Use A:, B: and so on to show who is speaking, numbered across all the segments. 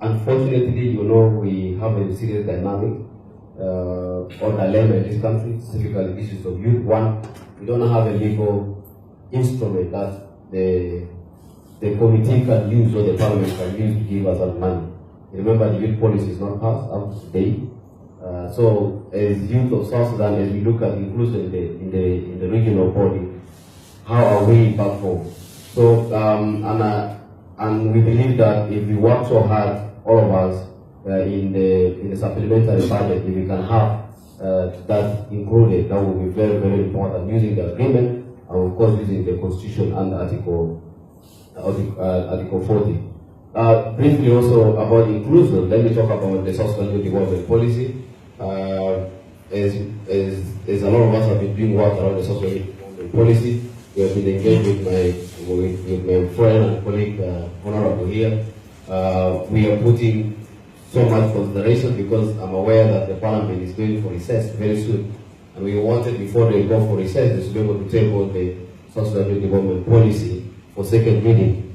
A: unfortunately, we have a serious dynamic or dilemma in this country, specifically issues of youth. One, we don't have a legal instrument that the committee can use or the parliament can use to give us that money. Remember, the youth policy is not passed up to date. So, as youth of South Sudan, as we look at inclusion in the regional body, how are we back home? So, and we believe that if we work so hard, all of us, in the supplementary budget, if we can have that included, that will be very, very important, using the agreement, and of course using the constitution and Article 40. Briefly also about inclusion, let me talk about the South Sudan development policy. As a lot of us have been doing work around the South Sudan development policy, we have been engaged with my friend and colleague, Honorable here. We are putting so much consideration because I'm aware that the Parliament is going for recess very soon. And we wanted, before they go for recess, they should be able to take on the South Sudan development policy for second reading.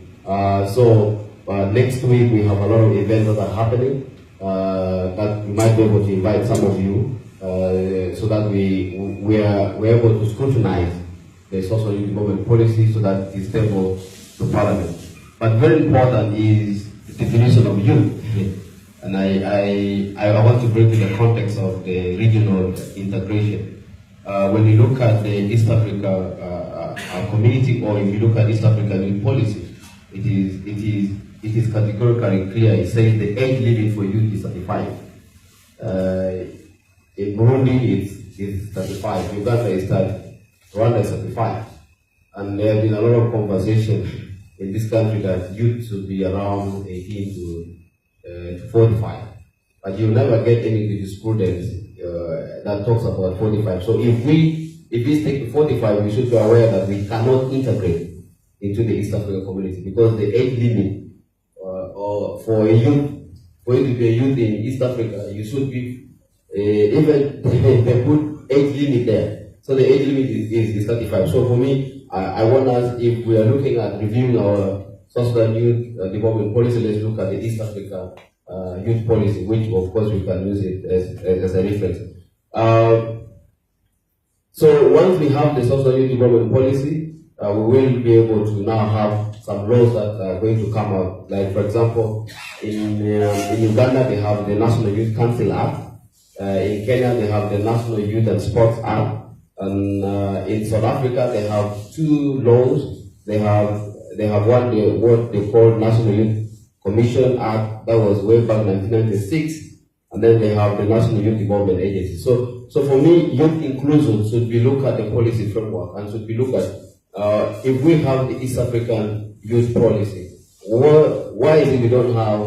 A: Next week we have a lot of events that are happening that we might be able to invite some of you so that we're able to scrutinize the social development policy so that it is stable to Parliament. But very important is the definition of youth. And I want to bring to the context of the regional integration. When you look at the East Africa community, or if you look at East African youth policy, it is categorically clear. It says the age limit for youth is 35. In Burundi, it's 35. Uganda is 30. Rwanda is 35. And there have been a lot of conversation in this country that youth should be around 18 to 45. But you'll never get any jurisprudence that talks about 45. So if we stick to 45, we should be aware that we cannot integrate into the East African community because the age limit for you to be a youth in East Africa, you should be even they put age limit there. So the age limit is 35. So for me, I want us, if we are looking at reviewing our South Sudan youth development policy, let's look at the East Africa youth policy, which of course we can use it as a reference. So once we have the South Sudan youth development policy, we will be able to now have some laws that are going to come out. Like, for example, in Uganda they have the National Youth Council Act. In Kenya they have the National Youth and Sports Act. And in South Africa they have two laws. They have one, what they call National Youth Commission Act, that was way back 1996, and then they have the National Youth Development Agency. So for me, youth inclusion should be looked at the policy framework and should be looked at if we have the East African youth policy, why is it we don't have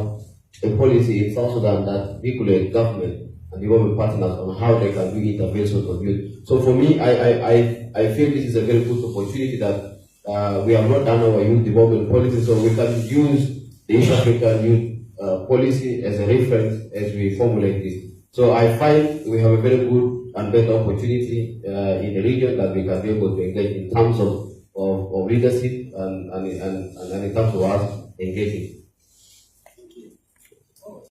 A: a policy in South Sudan that regulates government and development partners on how they can do interventions on youth? So for me, I feel this is a very good opportunity that we have not done our youth development policy, so we can use the East African youth policy as a reference as we formulate this. So I find we have a very good and better opportunity in the region that we can be able to engage in terms of leadership and in terms of us engaging.